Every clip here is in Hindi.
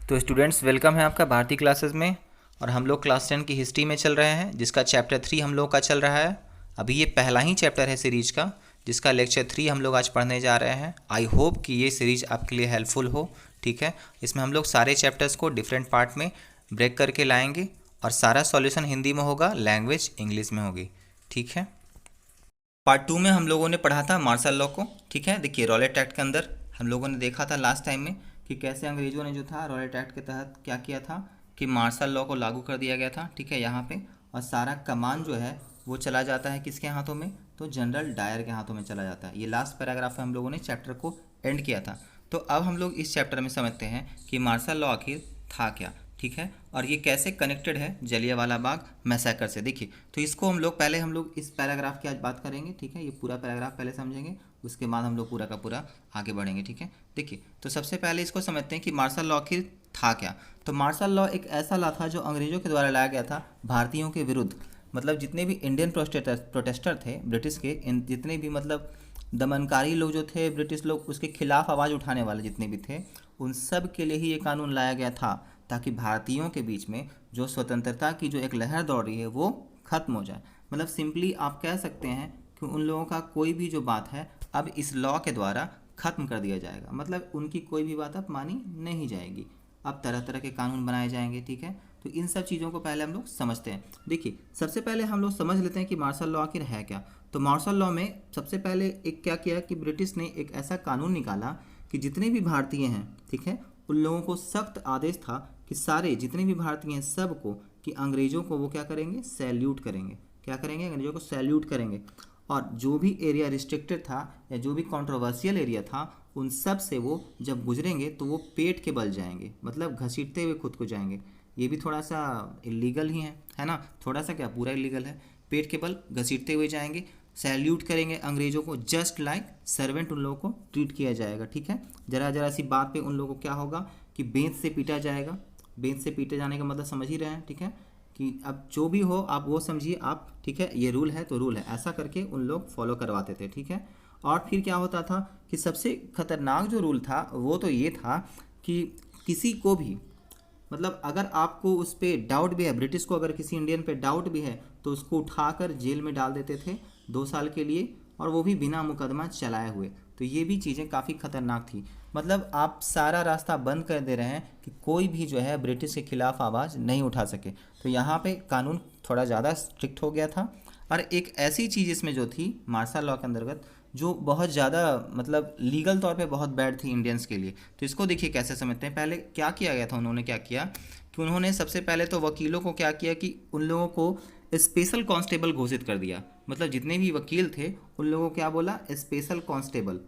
तो स्टूडेंट्स वेलकम है आपका भारती क्लासेस में। और हम लोग क्लास 10 की हिस्ट्री में चल रहे हैं, जिसका चैप्टर 3 हम लोग का चल रहा है। अभी ये पहला ही चैप्टर है सीरीज का, जिसका लेक्चर 3 हम लोग आज पढ़ने जा रहे हैं। आई होप कि ये सीरीज आपके लिए हेल्पफुल हो। ठीक है, इसमें हम लोग सारे चैप्टर्स को डिफरेंट पार्ट में ब्रेक करके लाएंगे और सारा सॉल्यूशन हिंदी में होगा, लैंग्वेज इंग्लिश में होगी। ठीक है, पार्ट 2 में हम लोगों ने पढ़ा था मार्शल लॉ को। ठीक है, देखिए रॉलेट एक्ट के अंदर हम लोगों ने देखा था लास्ट टाइम में कि कैसे अंग्रेजों ने जो था रॉलेट एक्ट के तहत क्या किया था कि मार्शल लॉ को लागू कर दिया गया था। ठीक है, यहाँ पे और सारा कमान जो है वो चला जाता है किसके हाथों में, तो जनरल डायर के हाथों में चला जाता है। ये लास्ट पैराग्राफ में हम लोगों ने चैप्टर को एंड किया था। तो अब हम लोग इस चैप्टर में समझते हैं कि मार्शल लॉ आखिर था क्या। ठीक है, और ये कैसे कनेक्टेड है जलियांवाला बाग मैसेकर से। देखिए, तो इसको हम लोग इस पैराग्राफ की आज बात करेंगे। ठीक है, ये पूरा पैराग्राफ पहले समझेंगे, उसके बाद हम लोग पूरा का पूरा आगे बढ़ेंगे। ठीक है, देखिए तो सबसे पहले इसको समझते हैं कि मार्शल लॉ आखिर था क्या। तो मार्शल लॉ एक ऐसा लॉ था जो अंग्रेजों के द्वारा लाया गया था भारतीयों के विरुद्ध। मतलब जितने भी इंडियन प्रोटेस्टर थे ब्रिटिश के, इन जितने भी मतलब दमनकारी लोग जो थे ब्रिटिश लोग, उसके खिलाफ आवाज़ उठाने वाले जितने भी थे, उन सब के लिए ही ये कानून लाया गया था, ताकि भारतीयों के बीच में जो स्वतंत्रता की जो एक लहर दौड़ रही है वो ख़त्म हो जाए। मतलब सिंपली आप कह सकते हैं कि उन लोगों का कोई भी जो बात है अब इस लॉ के द्वारा ख़त्म कर दिया जाएगा। मतलब उनकी कोई भी बात अब मानी नहीं जाएगी। अब तरह तरह के कानून बनाए जाएंगे। ठीक है, तो इन सब चीज़ों को पहले हम लोग समझते हैं। देखिए, सबसे पहले हम लोग समझ लेते हैं कि मार्शल लॉ आखिर है क्या। तो मार्शल लॉ में सबसे पहले एक क्या किया कि ब्रिटिश ने एक ऐसा कानून निकाला कि जितने भी भारतीय हैं, ठीक है, उन लोगों को सख्त आदेश था कि सारे जितने भी भारतीय हैं सबको, कि अंग्रेज़ों को वो क्या करेंगे, सैल्यूट करेंगे। क्या करेंगे, अंग्रेज़ों को सैल्यूट करेंगे। और जो भी एरिया रिस्ट्रिक्टेड था या जो भी कंट्रोवर्शियल एरिया था, उन सब से वो जब गुजरेंगे तो वो पेट के बल जाएंगे, मतलब घसीटते हुए खुद को जाएंगे। ये भी थोड़ा सा इलीगल ही है ना, थोड़ा सा क्या, पूरा इलीगल है। पेट के बल घसीटते हुए जाएंगे, सैल्यूट करेंगे अंग्रेज़ों को, जस्ट लाइक सर्वेंट उन लोगों को ट्रीट किया जाएगा। ठीक है, जरा जरा सी बात पे उन लोगों को क्या होगा कि बेंच से पीटा जाएगा। बेंच से पीटे जाने का मतलब समझ ही रहे हैं। ठीक है, कि अब जो भी हो आप वो समझिए आप। ठीक है, ये रूल है तो रूल है, ऐसा करके उन लोग फॉलो करवाते थे। ठीक है, और फिर क्या होता था कि सबसे खतरनाक जो रूल था वो तो ये था कि किसी को भी, मतलब अगर आपको उस पर डाउट भी है, ब्रिटिश को अगर किसी इंडियन पे डाउट भी है तो उसको उठाकर जेल में डाल देते थे 2 साल के लिए, और वो भी बिना मुकदमा चलाए हुए। तो ये भी चीज़ें काफ़ी खतरनाक थी। मतलब आप सारा रास्ता बंद कर दे रहे हैं कि कोई भी जो है ब्रिटिश के खिलाफ आवाज़ नहीं उठा सके। तो यहाँ पे कानून थोड़ा ज़्यादा स्ट्रिक्ट हो गया था। और एक ऐसी चीज़ इसमें जो थी मार्शल लॉ के अंतर्गत, जो बहुत ज़्यादा मतलब लीगल तौर पे बहुत बैड थी इंडियंस के लिए। तो इसको देखिए कैसे समझते हैं। पहले क्या किया गया था, उन्होंने क्या किया कि उन्होंने सबसे पहले तो वकीलों को क्या किया कि उन लोगों को स्पेशल कांस्टेबल घोषित कर दिया। मतलब जितने भी वकील थे उन लोगों को क्या बोला, स्पेशल कांस्टेबल।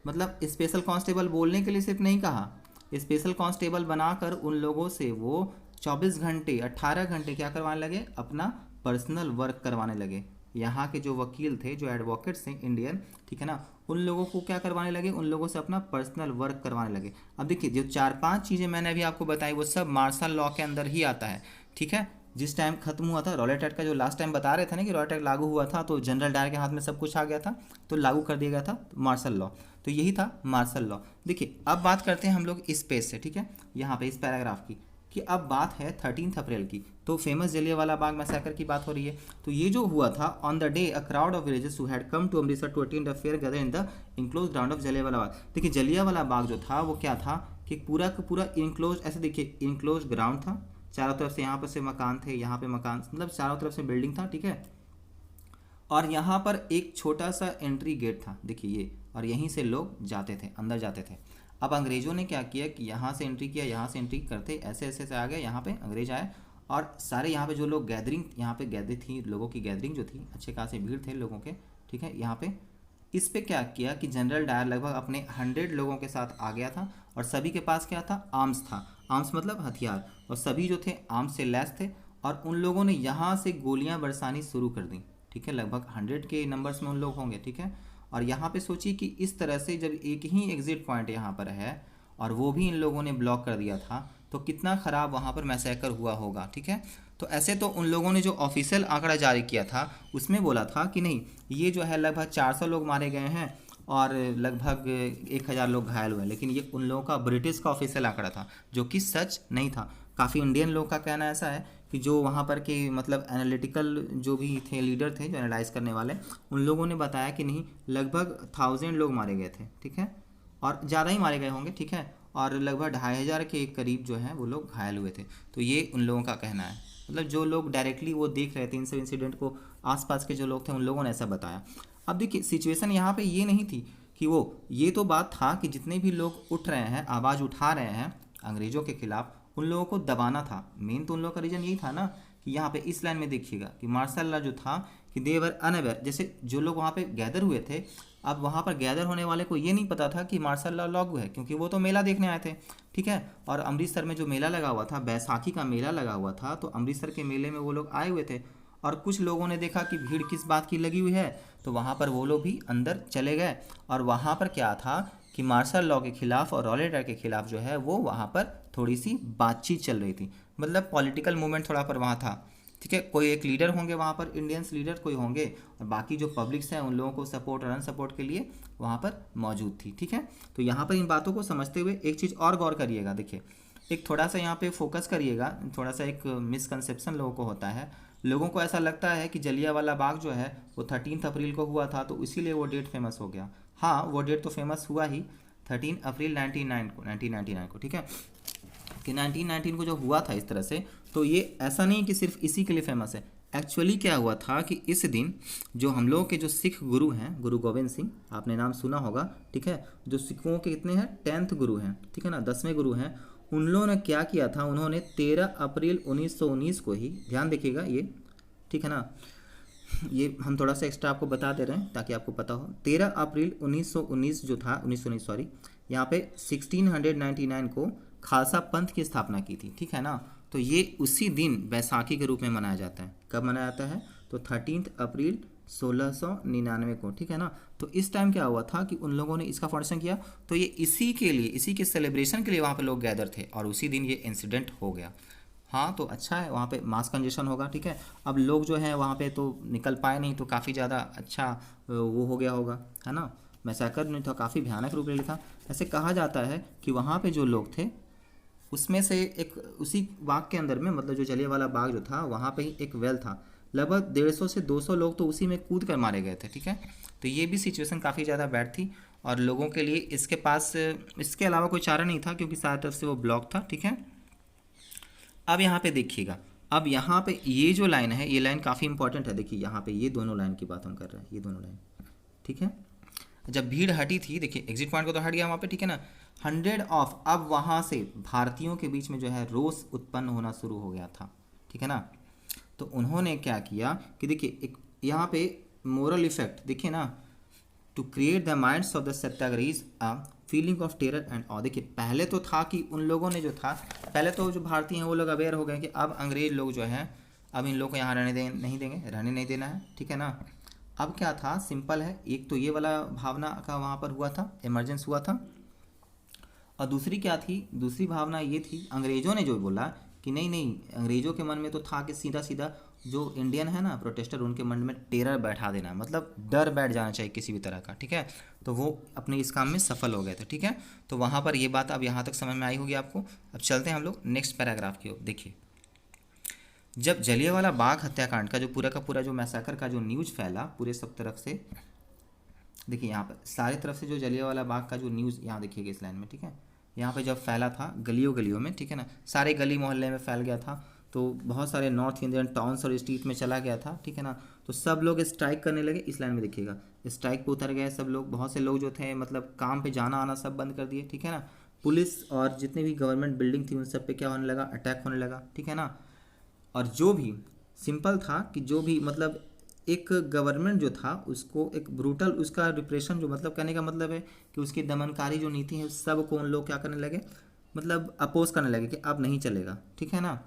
मतलब स्पेशल कांस्टेबल बोलने के लिए सिर्फ नहीं कहा, स्पेशल कांस्टेबल बनाकर उन लोगों से वो 24 घंटे 18 घंटे क्या करवाने लगे, अपना पर्सनल वर्क करवाने लगे। यहाँ के जो वकील थे, जो एडवोकेट्स थे इंडियन, ठीक है ना, उन लोगों को क्या करवाने लगे, उन लोगों से अपना पर्सनल वर्क करवाने लगे। अब देखिए जो 4-5 चीज़ें मैंने अभी आपको बताई वो सब मार्शल लॉ के अंदर ही आता है। ठीक है, जिस टाइम खत्म हुआ था रॉलेट एक्ट का, जो लास्ट टाइम बता रहे थे ना कि रॉलेट एक्ट लागू हुआ था तो जनरल डायर के हाथ में सब कुछ आ गया था, तो लागू कर दिया गया था मार्शल लॉ। तो यही था मार्शल लॉ। देखिए अब बात करते हैं हम लोग इस पेज से, ठीक है, यहाँ पे इस पैराग्राफ की, कि अब बात है 13 अप्रैल की। तो फेमस जलियांवाला बाग मैसेकर की बात हो रही है। तो ये जो हुआ था, on the day a crowd of villages who had come to Amritsar to attend the fair gather in the enclose ground of Jallianwala Bagh. देखिए जलियांवाला बाग जो था वो क्या था कि पूरा का पूरा इनक्लोज, ऐसे देखिए इनक्लोज ग्राउंड था, चारों तरफ से यहाँ पर से मकान थे, यहाँ पे मकान, मतलब चारों तरफ से बिल्डिंग था। ठीक है, और यहाँ पर एक छोटा सा एंट्री गेट था, देखिए ये, और यहीं से लोग जाते थे, अंदर जाते थे। अब अंग्रेज़ों ने क्या किया कि यहाँ से एंट्री किया, यहाँ से एंट्री करते ऐसे ऐसे से आ गए, यहाँ पे अंग्रेज आए और सारे यहाँ पे जो लोग गैदरिंग, यहाँ पे गैदर थी, लोगों की गैदरिंग जो थी, अच्छे खासे भीड़ थे लोगों के। ठीक है, यहाँ पे इस पे क्या किया कि जनरल डायर लगभग अपने 100 लोगों के साथ आ गया था, और सभी के पास क्या था, आर्म्स था। आर्म्स मतलब हथियार, और सभी जो थे आर्म्स से लैस थे, और उन लोगों ने यहाँ से गोलियाँ बरसानी शुरू कर दी। ठीक है, लगभग 100 के नंबर्स में उन लोग होंगे। ठीक है, और यहाँ पे सोचिए कि इस तरह से जब एक ही एग्जिट पॉइंट यहाँ पर है और वो भी इन लोगों ने ब्लॉक कर दिया था, तो कितना ख़राब वहाँ पर मैसेकर हुआ होगा। ठीक है, तो ऐसे तो उन लोगों ने जो ऑफिशियल आंकड़ा जारी किया था उसमें बोला था कि नहीं, ये जो है लगभग 400 लोग मारे गए हैं और लगभग 1,000 लोग घायल हुए। लेकिन ये उन लोगों का ब्रिटिश का ऑफिशियल आंकड़ा था, जो कि सच नहीं था। काफ़ी इंडियन लोग का कहना ऐसा है कि जो वहाँ पर के मतलब एनालिटिकल जो भी थे, लीडर थे जो एनालाइज करने वाले, उन लोगों ने बताया कि नहीं, लगभग 1000 लोग मारे गए थे, ठीक है, और ज़्यादा ही मारे गए होंगे, ठीक है, और लगभग 2500 के करीब जो है वो लोग घायल हुए थे। तो ये उन लोगों का कहना है, मतलब जो लोग डायरेक्टली वो देख रहे थे इन सब इंसिडेंट को, आसपास के जो लोग थे उन लोगों ने ऐसा बताया। अब देखिए सिचुएशन यहाँ पे ये नहीं थी कि वो, ये तो बात था कि जितने भी लोग उठ रहे हैं, आवाज़ उठा रहे हैं अंग्रेज़ों के खिलाफ, उन लोगों को दबाना था। मेन तो उन लोगों का रीज़न यही था ना कि यहाँ पे इस लाइन में देखिएगा कि मार्शल लॉ जो था कि देवर अनअवेयर, जैसे जो लोग वहाँ पे गैदर हुए थे, अब वहाँ पर गैदर होने वाले को ये नहीं पता था कि मार्शल लॉ लागू है, क्योंकि वो तो मेला देखने आए थे, ठीक है। और अमृतसर में जो मेला लगा हुआ था, बैसाखी का मेला लगा हुआ था, तो अमृतसर के मेले में वो लोग आए हुए थे, और कुछ लोगों ने देखा कि भीड़ किस बात की लगी हुई है, तो वहाँ पर वो लोग भी अंदर चले गए। और वहाँ पर क्या था कि मार्शल लॉ के खिलाफ और लॉ एंड के खिलाफ जो है वो वहाँ पर थोड़ी सी बातचीत चल रही थी, मतलब पॉलिटिकल मूवमेंट थोड़ा पर वहाँ था, ठीक है। कोई एक लीडर होंगे वहाँ पर, इंडियंस लीडर कोई होंगे, और बाकी जो पब्लिक्स हैं उन लोगों को सपोर्ट और अनसपोर्ट के लिए वहाँ पर मौजूद थी, ठीक है। तो यहाँ पर इन बातों को समझते हुए एक चीज़ और गौर करिएगा, देखिए एक थोड़ा सा यहाँ पे फोकस करिएगा, थोड़ा सा एक मिसकंसेप्शन लोगों को होता है। लोगों को ऐसा लगता है कि जलियांवाला बाग जो है वो 13 अप्रैल को हुआ था, तो इसीलिए वो डेट फेमस हो गया। हाँ, वो डेट तो फेमस हुआ ही 13 अप्रैल 1999 को, ठीक है, कि 1919 को जो हुआ था इस तरह से। तो ये ऐसा नहीं कि सिर्फ इसी के लिए फेमस है। एक्चुअली क्या हुआ था कि इस दिन जो हम लोग के जो सिख गुरु हैं, गुरु गोविंद सिंह, आपने नाम सुना होगा, ठीक है, जो सिखों के कितने हैं, 10th गुरु हैं, ठीक है ना, 10वें गुरु हैं। उन लोगों ने क्या किया था, उन्होंने 13 अप्रैल 1919 को ही, ध्यान देखिएगा ये, ठीक है ना, ये हम थोड़ा सा एक्स्ट्रा आपको बता दे रहे हैं ताकि आपको पता हो। 13 अप्रैल 1919 जो था, 1919 सॉरी, यहाँ पे 1699 को खालसा पंथ की स्थापना की थी, ठीक है ना। तो ये उसी दिन बैसाखी के रूप में मनाया जाता है। कब मनाया जाता है, तो 13 अप्रैल 1699 को, ठीक है ना। तो इस टाइम क्या हुआ था कि उन लोगों ने इसका फाउंडेशन किया, तो ये इसी के लिए, इसी के सेलिब्रेशन के लिए वहाँ पे लोग गैदर थे, और उसी दिन ये इंसिडेंट हो गया। हाँ, तो अच्छा है, वहाँ पे मास कंजेशन होगा, ठीक है। अब लोग जो है वहाँ पे तो निकल पाए नहीं, तो काफ़ी ज़्यादा अच्छा वो हो गया होगा, है ना। मैसेकर ने तो काफ़ी भयानक रूप ले लिया था। ऐसे कहा जाता है कि वहाँ पे जो लोग थे उसमें से एक, उसी बाग के अंदर में, मतलब जो जलियांवाला बाग जो था वहाँ पे ही एक वेल था, लगभग 150 से 200 लोग तो उसी में कूद कर मारे गए थे, ठीक है। तो ये भी सिचुएशन काफ़ी ज़्यादा बैड थी, और लोगों के लिए इसके पास इसके अलावा कोई चारा नहीं था, क्योंकि सारी तरफ से वो ब्लॉक था, ठीक है। अब यहाँ पे देखिएगा, अब यहाँ पे ये जो लाइन है, ये लाइन काफ़ी इंपॉर्टेंट है। देखिए यहाँ पे ये दोनों लाइन की बात हम कर रहे हैं, ये दोनों लाइन, ठीक है। जब भीड़ हटी थी, देखिए एग्जिट पॉइंट को तो हट गया वहाँ पे, ठीक है ना, 100 ऑफ, अब वहाँ से भारतीयों के बीच में जो है रोष उत्पन्न होना शुरू हो गया था, ठीक है ना। तो उन्होंने क्या किया कि देखिए एक यहाँ पे मोरल इफेक्ट देखिए ना, to create the minds of the satyagrahis a feeling of terror and awe. देखिए पहले तो था कि उन लोगों ने जो था, पहले तो जो भारतीय हैं वो लोग अवेयर हो गए कि अब अंग्रेज लोग जो हैं अब इन लोग को यहाँ नहीं देंगे, रहने नहीं देना है, ठीक है ना। अब क्या था, सिंपल है, एक तो ये वाला भावना का वहाँ पर हुआ था, इमरजेंस हुआ था, और दूसरी क्या थी, दूसरी भावना ये थी, अंग्रेज़ों ने जो बोला कि नहीं नहीं, अंग्रेज़ों के मन में तो था कि सीधा सीधा जो इंडियन है ना प्रोटेस्टर, उनके मन में टेरर बैठा देना, मतलब डर बैठ जाना चाहिए किसी भी तरह का, ठीक है। तो वो अपने इस काम में सफल हो गए थे, ठीक है। तो वहाँ पर ये बात अब यहाँ तक समझ में आई होगी आपको। अब चलते हैं हम लोग नेक्स्ट पैराग्राफ की ओर। देखिए जब जलियांवाला बाग हत्याकांड का जो पूरा का पूरा जो मैसाकर का जो न्यूज़ फैला पूरे सब तरफ से, देखिए यहाँ पर सारे तरफ से जो जलियांवाला बाग का जो न्यूज़, यहाँ देखिएगा इस लाइन में, ठीक है, यहाँ पे जब फैला था गलियों गलियों में, ठीक है ना, सारे गली मोहल्ले में फैल गया था, तो बहुत सारे नॉर्थ इंडियन टाउन्स और स्ट्रीट में चला गया था, ठीक है ना। तो सब लोग स्ट्राइक करने लगे, इस लाइन में देखिएगा, स्ट्राइक पे उतर गए सब लोग, बहुत से लोग जो थे मतलब काम पे जाना आना सब बंद कर दिए, ठीक है ना। पुलिस और जितनी भी गवर्नमेंट बिल्डिंग थी उन सब पे क्या होने लगा, अटैक होने लगा, ठीक है ना। और जो भी सिंपल था कि जो भी मतलब एक गवर्नमेंट जो था उसको एक ब्रूटल उसका रिप्रेशन, जो मतलब कहने का मतलब है कि उसकी दमनकारी जो नीति है सब को उन लोग क्या करने लगे, मतलब अपोज करने लगे कि अब नहीं चलेगा, ठीक है ना।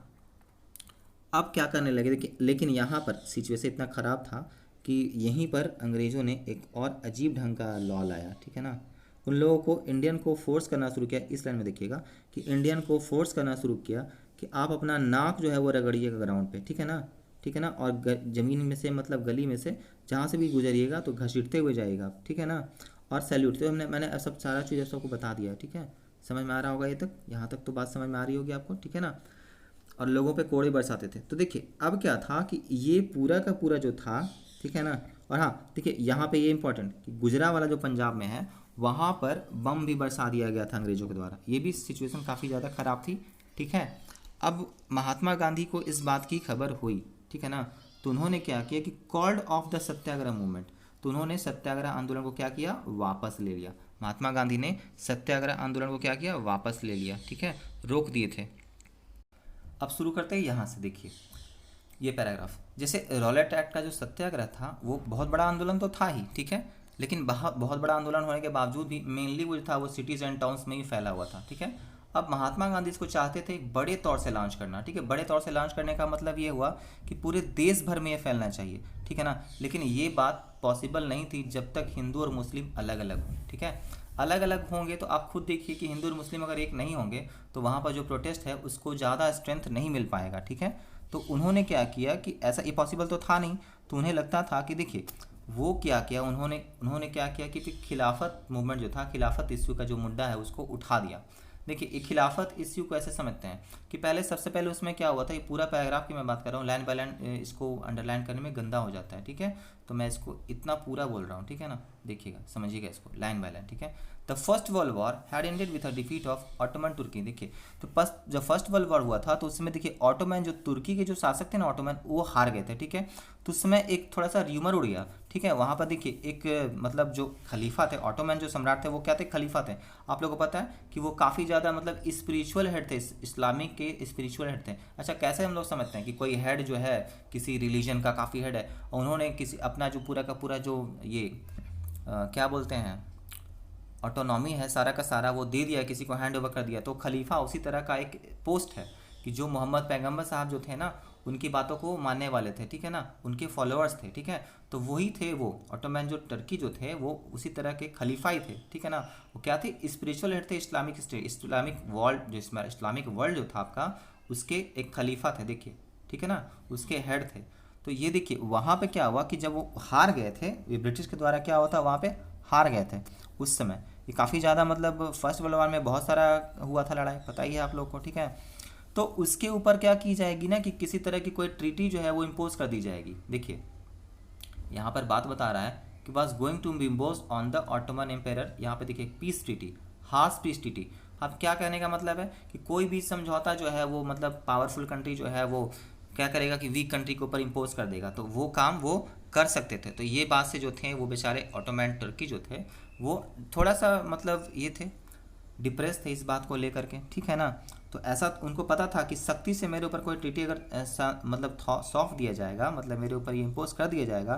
अब क्या करने लगे देखिए, लेकिन यहाँ पर सिचुएशन इतना ख़राब था कि यहीं पर अंग्रेज़ों ने एक और अजीब ढंग का लॉ लाया, ठीक है ना। उन लोगों को इंडियन को फोर्स करना शुरू किया, इस लाइन में देखिएगा कि इंडियन को फोर्स करना शुरू किया कि आप अपना नाक जो है वो रगड़िएगा ग्राउंड पे, ठीक है ना, ठीक है ना। और ज़मीन में से मतलब गली में से जहाँ से भी गुजरिएगा तो घसीटते हुए जाइएगा, ठीक है ना। और सैल्यूट। तो मैंने सब सारा चीज़ सबको बता दिया है, ठीक है। समझ में आ रहा होगा ये तक, यहाँ तक तो बात समझ में आ रही होगी आपको, ठीक है ना। और लोगों पे कोड़े बरसाते थे। तो देखिए अब क्या था कि ये पूरा का पूरा जो था, ठीक है ना। और हाँ देखिए यहाँ पे ये इंपॉर्टेंट कि गुजरावाला जो पंजाब में है वहाँ पर बम भी बरसा दिया गया था अंग्रेज़ों के द्वारा। ये भी सिचुएशन काफ़ी ज़्यादा ख़राब थी, ठीक है। अब महात्मा गांधी को इस बात की खबर हुई, ठीक है ना। तो उन्होंने क्या किया कि called off the Satyagraha movement, तो उन्होंने सत्याग्रह आंदोलन को क्या किया, वापस ले लिया। महात्मा गांधी ने सत्याग्रह आंदोलन को क्या किया, वापस ले लिया, ठीक है, रोक दिए थे। अब शुरू करते हैं यहाँ से। देखिए ये पैराग्राफ, जैसे रॉलेट एक्ट का जो सत्याग्रह था वो बहुत बड़ा आंदोलन तो था ही, ठीक है, लेकिन बहुत बड़ा आंदोलन होने के बावजूद भी मेनली वो जो था वो सिटीज़ एंड टाउन्स में ही फैला हुआ था, ठीक है। अब महात्मा गांधी इसको चाहते थे बड़े तौर से लॉन्च करना, ठीक है। बड़े तौर से लॉन्च करने का मतलब ये हुआ कि पूरे देश भर में ये फैलना चाहिए, ठीक है ना। लेकिन ये बात पॉसिबल नहीं थी जब तक हिंदू और मुस्लिम अलग अलग हों, ठीक है। अलग अलग होंगे तो आप खुद देखिए कि हिंदू और मुस्लिम अगर एक नहीं होंगे तो वहाँ पर जो प्रोटेस्ट है उसको ज़्यादा स्ट्रेंथ नहीं मिल पाएगा, ठीक है। तो उन्होंने क्या किया कि ऐसा ये पॉसिबल तो था नहीं, तो उन्हें लगता था कि देखिए वो क्या किया, उन्होंने क्या किया कि फिर खिलाफत मूवमेंट जो था, खिलाफत इश्यू का जो मुद्दा है उसको उठा दिया। देखिए ये खिलाफत इश्यू को ऐसे समझते हैं कि पहले सबसे पहले उसमें क्या हुआ था, ये पूरा पैराग्राफ की मैं बात कर रहा हूँ, लाइन बाय लाइन इसको अंडरलाइन करने में गंदा हो जाता है, ठीक है। तो मैं इसको इतना पूरा बोल रहा हूँ, ठीक है ना, देखिएगा समझिएगा इसको लाइन बाय लाइन, ठीक है। The first world war had ended with a defeat of Ottoman Turkey. देखिए तो जब फर्स्ट वर्ल्ड वॉर हुआ था तो उसमें देखिए ऑटोमन जो तुर्की के जो शासक थे ना ऑटोमन, वो हार गए थे, ठीक है। तो उस समय एक थोड़ा सा र्यूमर उड़ गया, ठीक है। वहाँ पर देखिए एक मतलब जो खलीफा थे, ऑटोमन जो सम्राट थे वो क्या थे, खलीफा थे। आप लोगों को पता है कि वो काफ़ी ज़्यादा मतलब स्पिरिचुअल हेड थे, इस्लामिक के स्पिरिचुअल हेड थे। अच्छा कैसे हम लोग समझते हैं कि कोई हेड जो है किसी रिलीजन का काफ़ी हेड है और उन्होंने किसी अपना जो पूरा का पूरा जो ये क्या बोलते हैं ऑटोनॉमी है सारा का सारा वो दे दिया, किसी को हैंड ओवर कर दिया। तो खलीफा उसी तरह का एक पोस्ट है कि जो मोहम्मद पैगंबर साहब जो थे ना उनकी बातों को मानने वाले थे, ठीक है ना, उनके फॉलोअर्स थे, ठीक है। तो वही थे वो ऑटोमैन जो टर्की जो थे वो उसी तरह के खलीफा ही थे, ठीक है ना। वो क्या थे, स्पिरिचुअल हेड थे, इस्लामिक स्टेट, इस्लामिक वर्ल्ड जो इस्लामिक वर्ल्ड जो था आपका उसके एक खलीफा थे, देखिए, ठीक है ना, उसके हेड थे। तो ये देखिए वहाँ पे क्या हुआ कि जब वो हार गए थे, ये ब्रिटिश के द्वारा क्या हुआ था, वहाँ पे हार गए थे उस समय। ये काफ़ी ज़्यादा मतलब फर्स्ट वर्ल्ड वॉर में बहुत सारा हुआ था लड़ाई, पता ही है आप लोग को, ठीक है। तो उसके ऊपर क्या की जाएगी ना कि किसी तरह की कोई ट्रीटी जो है वो इम्पोज कर दी जाएगी। देखिए यहाँ पर बात बता रहा है कि was going to be impose on the Ottoman empire. यहाँ पे देखिए peace treaty, harsh peace treaty. अब क्या कहने का मतलब है कि कोई भी समझौता जो है वो मतलब पावरफुल कंट्री जो है वो क्या करेगा कि वीक कंट्री के ऊपर इम्पोज कर देगा, तो वो काम वो कर सकते थे। तो ये बात से जो थे वो बेचारे ऑटोमैन तुर्की जो थे वो थोड़ा सा मतलब ये थे, डिप्रेस थे इस बात को लेकर के, ठीक है ना। तो ऐसा उनको पता था कि सख्ती से मेरे ऊपर कोई ट्रीटी अगर ऐसा मतलब सौंप दिया जाएगा, मतलब मेरे ऊपर ये इम्पोज कर दिया जाएगा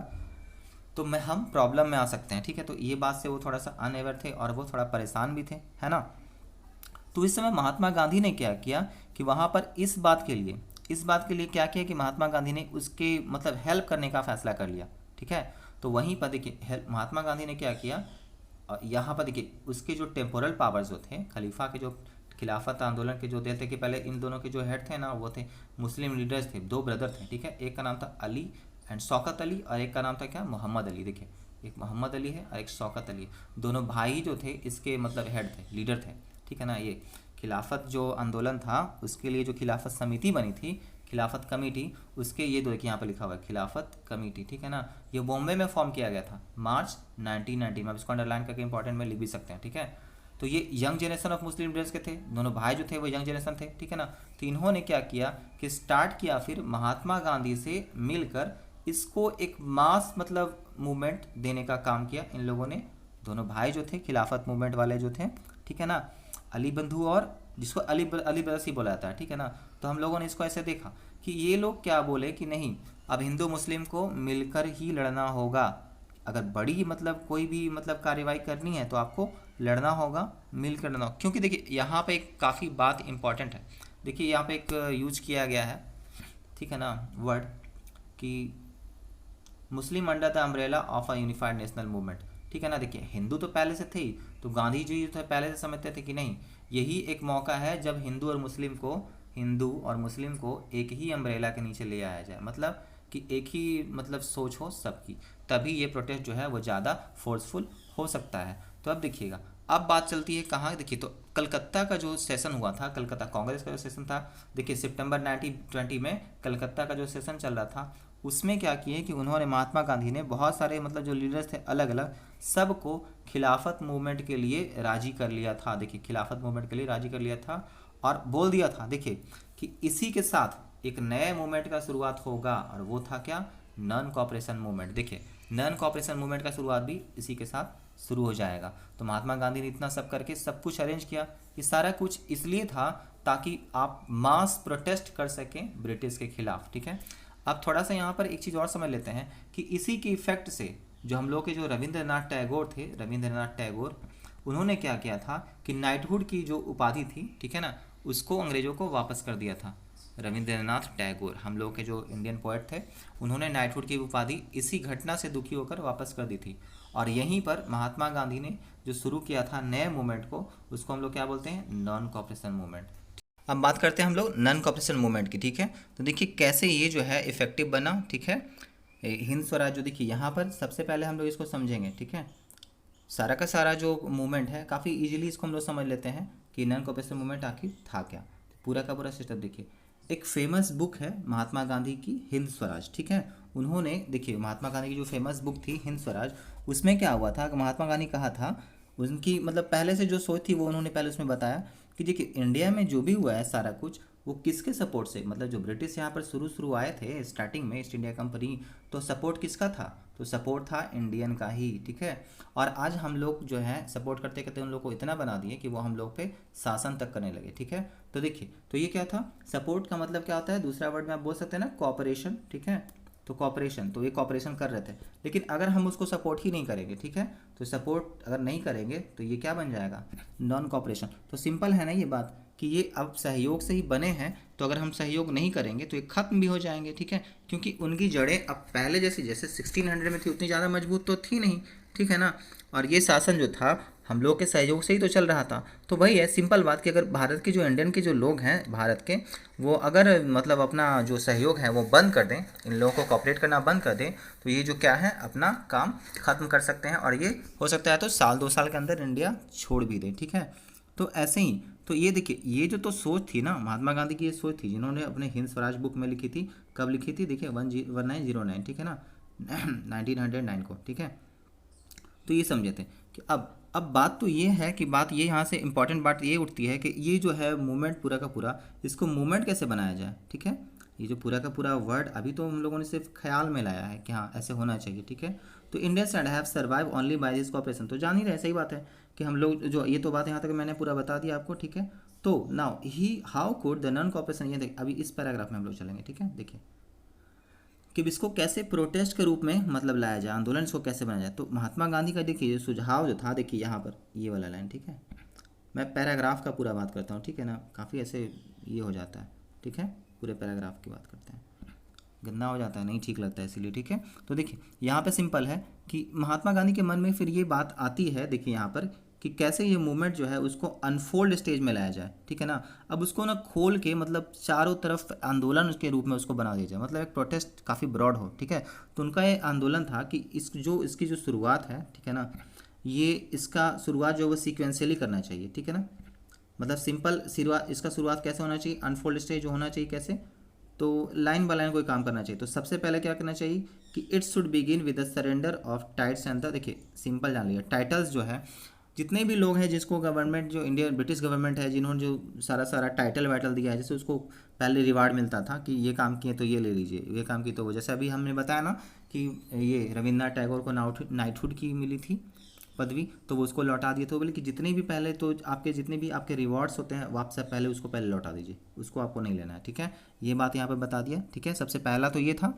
तो हम प्रॉब्लम में आ सकते हैं, ठीक है। तो ये बात से वो थोड़ा सा अनअवेयर थे और वो थोड़ा परेशान भी थे, है ना। तो इस समय महात्मा गांधी ने क्या किया कि वहाँ पर इस बात के लिए क्या किया कि महात्मा गांधी ने उसके मतलब हेल्प करने का फैसला कर लिया, ठीक है। तो वहीं पर देखिए महात्मा गांधी ने क्या किया, यहाँ पर देखिए उसके जो टेम्पोरल पावर्स जो थे, खलीफा के जो खिलाफत आंदोलन के जो थे कि पहले इन दोनों के जो हेड थे ना वो थे मुस्लिम लीडर्स थे, दो ब्रदर थे, ठीक है। एक का नाम था अली एंड शौकत अली और एक का नाम था क्या, मोहम्मद अली। देखिए एक मोहम्मद अली है और एक शौकत अली है, दोनों भाई जो थे इसके मतलब हेड थे, लीडर थे, ठीक है ना। ये खिलाफत जो आंदोलन था उसके लिए जो खिलाफत समिति बनी थी, खिलाफत कमेटी, उसके ये देखिए यहाँ पर लिखा हुआ है खिलाफत कमेटी, ठीक है ना। ये बॉम्बे में फॉर्म किया गया था मार्च 1990 में। आप इसको अंडरलाइन करके इंपॉर्टेंट में लिख भी सकते हैं, ठीक है। तो ये young generation of Muslim leaders के थे, दोनों भाई जो थे वो यंग जनरेशन थे, ठीक है ना। तो इन्होंने क्या किया कि स्टार्ट किया फिर महात्मा गांधी से मिलकर इसको एक मास मतलब मूवमेंट देने का काम किया इन लोगों ने। दोनों भाई जो थे खिलाफत मूवमेंट वाले जो थे, ठीक है ना, अली बंधु और जिसको अली ब्रदर्स ही बोला जाता है, ठीक है ना। तो हम लोगों ने इसको ऐसे देखा कि ये लोग क्या बोले कि नहीं अब हिंदू मुस्लिम को मिलकर ही लड़ना होगा, अगर बड़ी मतलब कोई भी मतलब कार्रवाई करनी है तो आपको लड़ना होगा, मिलकर लड़ना होगा। क्योंकि देखिए यहाँ पे एक काफ़ी बात इंपॉर्टेंट है, देखिए यहाँ पे एक यूज किया गया है, ठीक है ना, वर्ड कि Muslim under the umbrella of a unified national movement, ठीक है ना। देखिए हिंदू तो पहले से थे ही, तो गांधी जी तो पहले से समझते थे कि नहीं यही एक मौका है जब हिंदू और मुस्लिम को एक ही अम्ब्रेला के नीचे ले आया जाए, मतलब कि एक ही मतलब सोच हो सबकी। तभी ये प्रोटेस्ट जो है वो ज़्यादा फोर्सफुल हो सकता है। तो अब देखिएगा, अब बात चलती है कहाँ, देखिए तो कलकत्ता का जो सेशन हुआ था, कलकत्ता कांग्रेस का जो सेशन था, देखिए सितंबर 1920 में कलकत्ता का जो सेशन चल रहा था, उसमें क्या किए कि उन्होंने, महात्मा गांधी ने बहुत सारे मतलब जो लीडर्स थे अलग अलग, सबको खिलाफत मूवमेंट के लिए राजी कर लिया था। देखिए खिलाफत मूवमेंट के लिए राजी कर लिया था और बोल दिया था देखिए कि इसी के साथ एक नए मूवमेंट का शुरुआत होगा, और वो था क्या, नॉन कॉपरेशन मूवमेंट। देखिए नॉन कॉपरेशन मूवमेंट का शुरुआत भी इसी के साथ शुरू हो जाएगा। तो महात्मा गांधी ने इतना सब करके सब कुछ अरेंज किया। ये सारा कुछ इसलिए था ताकि आप मास प्रोटेस्ट कर सकें ब्रिटिश के खिलाफ। ठीक है, अब थोड़ा सा यहाँ पर एक चीज़ और समझ लेते हैं कि इसी के इफेक्ट से जो हम लोग के जो रविंद्रनाथ टैगोर थे, रविंद्रनाथ टैगोर, उन्होंने क्या किया था कि नाइटहुड की जो उपाधि थी, ठीक है ना, उसको अंग्रेजों को वापस कर दिया था। रविंद्रनाथ टैगोर हम लोग के जो इंडियन पोएट थे, उन्होंने नाइटहुड की उपाधि इसी घटना से दुखी होकर वापस कर दी थी। और यहीं पर महात्मा गांधी ने जो शुरू किया था नए मूवमेंट को, उसको हम लोग क्या बोलते हैं, नॉन कॉपरेशन मूवमेंट। अब बात करते हैं हम लोग नॉन कॉपरेशन मूवमेंट की। ठीक है, तो देखिए कैसे ये जो है इफेक्टिव बना। ठीक है, हिंद स्वराज जो देखिए यहाँ पर सबसे पहले हम लोग इसको समझेंगे। ठीक है, सारा का सारा जो मूवमेंट है काफ़ी इजीली इसको हम लोग समझ लेते हैं कि नॉन कॉपरेशन मूवमेंट आखिर था क्या। पूरा का पूरा सिस्टम देखिए, एक फेमस बुक है महात्मा गांधी की, हिंद स्वराज। ठीक है, उन्होंने देखिए महात्मा गांधी की जो फेमस बुक थी हिंद स्वराज, उसमें क्या हुआ था कि महात्मा गांधी कहा था, उनकी मतलब पहले से जो सोच थी वो उन्होंने पहले उसमें बताया कि देखिए इंडिया में जो भी हुआ है सारा कुछ, वो किसके सपोर्ट से, मतलब जो ब्रिटिश यहाँ पर शुरू आए थे स्टार्टिंग में, ईस्ट इंडिया कंपनी, तो सपोर्ट किसका था, तो सपोर्ट था इंडियन का ही। ठीक है, और आज हम लोग जो है सपोर्ट करते करते उन लोग को इतना बना दिए कि वो हम लोग पे शासन तक करने लगे। ठीक है, तो देखिए तो ये क्या था, सपोर्ट का मतलब क्या होता है, दूसरा वर्ड में आप बोल सकते हैं ना कॉपरेशन। ठीक है, तो कॉपरेशन, तो ये कॉपरेशन कर रहे थे, लेकिन अगर हम उसको सपोर्ट ही नहीं करेंगे, ठीक है, तो सपोर्ट अगर नहीं करेंगे तो ये क्या बन जाएगा, नॉन कॉपरेशन। तो सिंपल है ना ये बात कि ये अब सहयोग से ही बने हैं, तो अगर हम सहयोग नहीं करेंगे तो ये खत्म भी हो जाएंगे। ठीक है, क्योंकि उनकी जड़ें अब पहले जैसे जैसे 1600 में थी उतनी ज़्यादा मजबूत तो थी नहीं। ठीक है ना, और ये शासन जो था हम लोग के सहयोग से ही तो चल रहा था। तो वही है सिंपल बात कि अगर भारत के जो इंडियन के जो लोग हैं भारत के, वो अगर मतलब अपना जो सहयोग है वो बंद कर दें, इन लोगों को कॉपरेट करना बंद कर दें, तो ये जो क्या है अपना काम ख़त्म कर सकते हैं, और ये हो सकता है तो साल 2 साल के अंदर इंडिया छोड़ भी दे। ठीक है, तो ऐसे ही तो ये देखिए ये जो तो सोच थी ना महात्मा गांधी की, ये सोच थी जिन्होंने अपने हिंद स्वराज बुक में लिखी थी। कब लिखी थी, देखिए 1909, ठीक है ना 1909 को। ठीक है, तो ये समझे थे कि अब बात तो ये है कि बात ये यहाँ से इम्पॉर्टेंट बात ये उठती है कि ये जो है मूवमेंट पूरा का पूरा, इसको मूवमेंट कैसे बनाया जाए। ठीक है, ये जो पूरा का पूरा वर्ड अभी तो हम लोगों ने सिर्फ ख्याल में लाया है कि हाँ ऐसे होना चाहिए। ठीक है, तो Indians and have survive only by this cooperation, तो जान ही रहे, सही बात है कि हम लोग जो, ये तो बात यहाँ तक मैंने पूरा बता दिया आपको। ठीक है, तो now he how could the non cooperation, ये देख अभी इस पैराग्राफ में हम लोग चलेंगे। ठीक है, देखिए कि इसको कैसे प्रोटेस्ट के रूप में मतलब लाया जाए, आंदोलन इसको कैसे बनाया जाए। तो महात्मा गांधी का देखिए सुझाव जो था, देखिए यहाँ पर ये वाला लाइन। ठीक है, मैं पैराग्राफ का पूरा बात करता हूँ। ठीक है ना, काफ़ी ऐसे ये हो जाता है। ठीक है, पूरे पैराग्राफ की बात करते हैं, गंदा हो जाता है, नहीं ठीक लगता है इसीलिए। ठीक है, तो देखिए यहाँ पे सिंपल है कि महात्मा गांधी के मन में फिर ये बात आती है, देखिए यहाँ पर कि कैसे ये मूवमेंट जो है उसको अनफोल्ड स्टेज में लाया जाए। ठीक है ना, अब उसको ना खोल के मतलब चारों तरफ आंदोलन उसके रूप में उसको बना दिया जाए, मतलब एक प्रोटेस्ट काफ़ी ब्रॉड हो। ठीक है, तो उनका ये आंदोलन था कि इसकी जो शुरुआत है, ठीक है ना, ये इसका शुरुआत जो वो सीक्वेंशियली करना चाहिए। ठीक है ना, मतलब सिंपल शुरुआत, इसका शुरुआत कैसे होना चाहिए, अनफोल्ड स्टेज जो होना चाहिए कैसे, तो लाइन बाय लाइन कोई काम करना चाहिए। तो सबसे पहले क्या करना चाहिए कि it should begin with the surrender of tights and the, देखिए सिंपल जान लिया, टाइटल्स जो है जितने भी लोग हैं जिसको गवर्नमेंट जो इंडिया ब्रिटिश गवर्नमेंट है जिन्होंने जो सारा टाइटल वाइटल दिया है, जैसे उसको पहले रिवार्ड मिलता था कि ये काम किए तो ये ले लीजिए, ये काम किए तो वो, जैसे अभी हमने बताया ना कि ये रविन्द्रनाथ टैगोर को नाइटहुड की मिली थी पदवी, तो वो उसको लौटा दिए। तो बोले कि जितने भी पहले तो आपके जितने भी आपके रिवॉर्ड्स होते हैं वो आप सब पहले उसको पहले लौटा दीजिए, उसको आपको नहीं लेना है। ठीक है, ये बात यहाँ पे बता दिया। ठीक है, सबसे पहला तो ये था।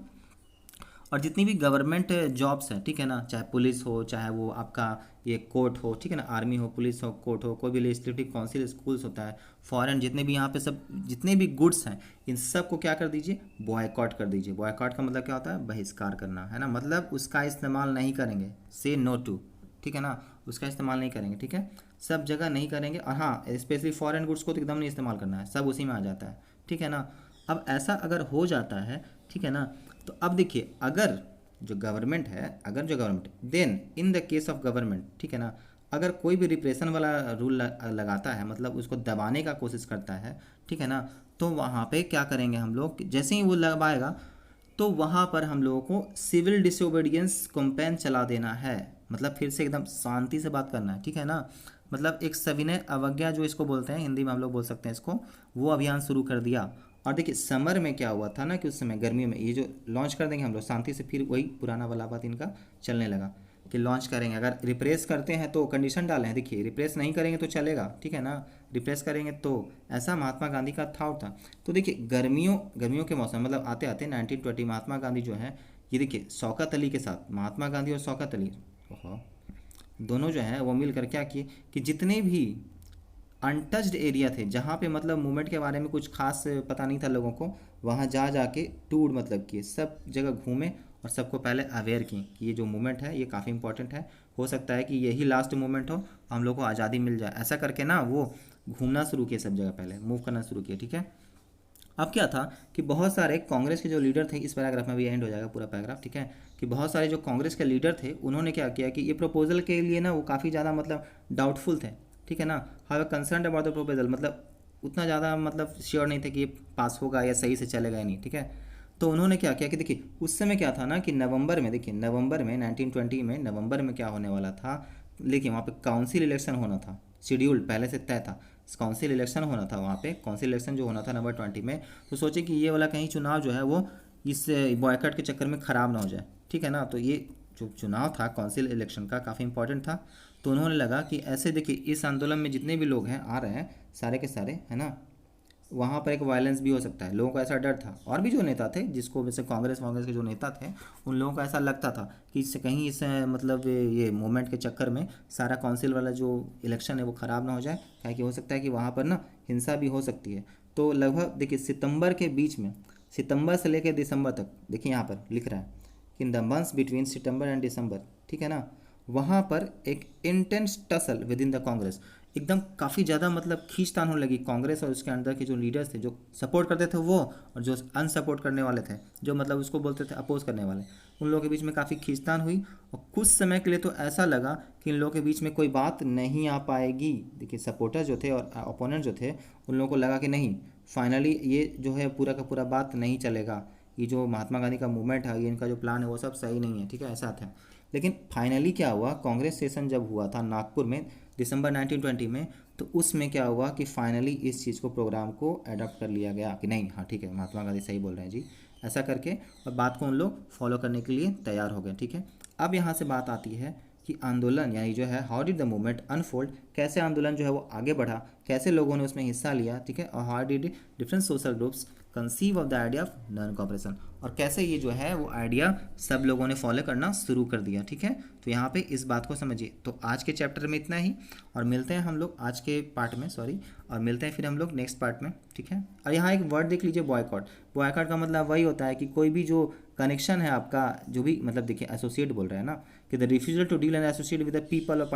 और जितनी भी गवर्नमेंट जॉब्स हैं, ठीक है ना, चाहे पुलिस हो, चाहे वो आपका ये कोर्ट हो, ठीक है ना, आर्मी हो, पुलिस हो, कोर्ट हो, कोई भी लेजिस्लेटिव काउंसिल, स्कूल्स होता है, फॉरेन जितने भी यहाँ पे सब जितने भी गुड्स हैं, इन सब को क्या कर दीजिए, बॉयकॉट कर दीजिए। बॉयकॉट का मतलब क्या होता है, बहिष्कार करना, है ना, मतलब उसका इस्तेमाल नहीं करेंगे, से नो टू। ठीक है ना, उसका इस्तेमाल नहीं करेंगे। ठीक है, सब जगह नहीं करेंगे, और हाँ स्पेशली फॉरेन गुड्स को तो एकदम नहीं इस्तेमाल करना है, सब उसी में आ जाता है। ठीक है ना, अब ऐसा अगर हो जाता है, ठीक है ना, तो अब देखिए अगर जो गवर्नमेंट है, अगर जो government, then in the case of government, ठीक है ना, अगर कोई भी रिप्रेशन वाला रूल लगाता है, मतलब उसको दबाने का कोशिश करता है, ठीक है ना, तो वहाँ पे क्या करेंगे हम लोग, जैसे ही वो लगाएगा तो वहाँ पर हम लोगों को सिविल डिसोबीडियंस कैंपेन चला देना है। मतलब फिर से एकदम शांति से बात करना है, ठीक है ना, मतलब एक सविनय अवज्ञा जो इसको बोलते हैं, हिंदी में हम लोग बोल सकते हैं इसको, वो अभियान शुरू कर दिया। और देखिए समर में क्या हुआ था ना कि उस समय गर्मियों में ये जो लॉन्च कर देंगे हम लोग शांति से, फिर वही पुराना वाला बात इनका चलने लगा कि लॉन्च करेंगे। अगर रिप्रेस करते हैं तो कंडीशन डाले हैं, देखिए रिप्रेस नहीं करेंगे तो चलेगा, ठीक है ना, रिप्रेस करेंगे तो, ऐसा महात्मा गांधी का थॉट था। तो देखिए गर्मियों के मौसम, मतलब आते आते 1920 महात्मा गांधी जो है, ये देखिए शौकत अली के साथ, महात्मा गांधी और शौकत अली दोनों जो है वो मिलकर क्या किए कि जितने भी अनटच्ड एरिया थे, जहाँ पे मतलब मूवमेंट के बारे में कुछ खास पता नहीं था लोगों को, वहाँ जा जाके टूर मतलब किए, सब जगह घूमे और सबको पहले अवेयर की कि ये जो मूवमेंट है ये काफ़ी इंपॉर्टेंट है, हो सकता है कि यही लास्ट मूवमेंट हो, हम लोग को आज़ादी मिल जाए, ऐसा करके ना वो घूमना शुरू किए, सब जगह पहले मूव करना शुरू किए, ठीक है। अब क्या था कि बहुत सारे कांग्रेस के जो लीडर थे, इस पैराग्राफ में भी एंड हो जाएगा पूरा पैराग्राफ, ठीक है, कि बहुत सारे जो कांग्रेस के लीडर थे उन्होंने क्या किया कि ये प्रपोजल के लिए ना वो काफ़ी ज़्यादा मतलब डाउटफुल थे, ठीक है ना, how concern about the proposal, मतलब उतना ज़्यादा मतलब श्योर नहीं थे कि ये पास होगा या सही से चलेगा या नहीं, ठीक है। तो उन्होंने क्या किया कि देखिए उस समय क्या था ना कि नवंबर में, देखिए नवंबर में 1920 में नवंबर में क्या होने वाला था, लेकिन वहाँ पे काउंसिल इलेक्शन होना था, शेड्यूल पहले से तय था, काउंसिल इलेक्शन होना था वहाँ पे, काउंसिल इलेक्शन जो होना था नवंबर 20 में। तो सोचे कि ये वाला कहीं चुनाव जो है वो इस बॉयकट के चक्कर में ख़राब ना हो जाए, ठीक है ना। तो ये जो चुनाव था काउंसिल इलेक्शन का काफ़ी इंपॉर्टेंट था। तो उन्होंने लगा कि ऐसे देखिए इस आंदोलन में जितने भी लोग हैं आ रहे हैं सारे के सारे, है ना, वहाँ पर एक वायलेंस भी हो सकता है, लोगों को ऐसा डर था। और भी जो नेता थे जिसको वैसे कांग्रेस के जो नेता थे उन लोगों को ऐसा लगता था कि इससे कहीं इस मतलब ये मूवमेंट के चक्कर में सारा काउंसिल वाला जो इलेक्शन है वो ख़राब ना हो जाए, क्या कि हो सकता है कि वहाँ पर ना हिंसा भी हो सकती है। तो लगभग देखिए सितंबर के बीच में, सितंबर से लेकर दिसंबर तक, देखिए यहाँ पर लिख रहा है कि in the months between September and December, ठीक है ना, वहाँ पर एक intense tussle within the Congress, एकदम काफ़ी ज़्यादा मतलब खींचतान होने लगी कांग्रेस और उसके अंदर के जो लीडर्स थे, जो सपोर्ट करते थे वो, और जो अनसपोर्ट करने वाले थे, जो मतलब उसको बोलते थे अपोज करने वाले, उन लोगों के बीच में काफ़ी खींचतान हुई। और कुछ समय के लिए तो ऐसा लगा कि इन लोगों के बीच में कोई बात नहीं आ पाएगी। देखिए सपोर्टर जो थे और ओपोनेंट जो थे उन लोगों को लगा कि नहीं, फाइनली ये जो है पूरा का पूरा बात नहीं चलेगा, ये जो महात्मा गांधी का मूवमेंट है, ये इनका जो प्लान है वो सब सही नहीं है, ठीक है, ऐसा था। लेकिन फाइनली क्या हुआ, कांग्रेस सेशन जब हुआ था नागपुर में दिसंबर 1920 में, तो उसमें क्या हुआ कि फाइनली इस चीज़ को, प्रोग्राम को अडॉप्ट कर लिया गया कि नहीं, हाँ ठीक है महात्मा गांधी सही बोल रहे हैं जी, ऐसा करके और बात को उन लोग फॉलो करने के लिए तैयार हो गए, ठीक है। अब यहाँ से बात आती है कि आंदोलन यानी जो है how did the movement unfold, कैसे आंदोलन जो है वो आगे बढ़ा, कैसे लोगों ने उसमें हिस्सा लिया, ठीक है, और how did different social groups conceive of the idea of non cooperation, और कैसे ये जो है वो आइडिया सब लोगों ने फॉलो करना शुरू कर दिया, ठीक है। तो यहाँ पे इस बात को समझिए। तो आज के चैप्टर में इतना ही, और मिलते हैं हम लोग आज के पार्ट में, सॉरी, और मिलते हैं फिर हम लोग नेक्स्ट पार्ट में, ठीक है। और यहाँ एक वर्ड देख लीजिए, बॉयकॉट। बॉयकॉट का मतलब वही होता है कि कोई भी जो कनेक्शन है आपका, जो भी मतलब देखिए एसोसिएट बोल रहे हैं ना, कि the refusal to deal and associate with the people और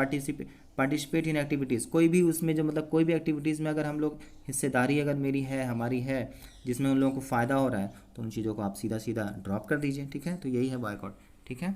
पार्टिसिपेट इन एक्टिविटीज़, कोई भी उसमें जो मतलब कोई भी एक्टिविटीज़ में अगर हम लोग हिस्सेदारी अगर मेरी है, हमारी है, जिसमें उन लोगों को फ़ायदा हो रहा है, तो उन चीज़ों को आप सीधा सीधा ड्रॉप कर दीजिए, ठीक है। तो यही है बॉयकॉट, ठीक है।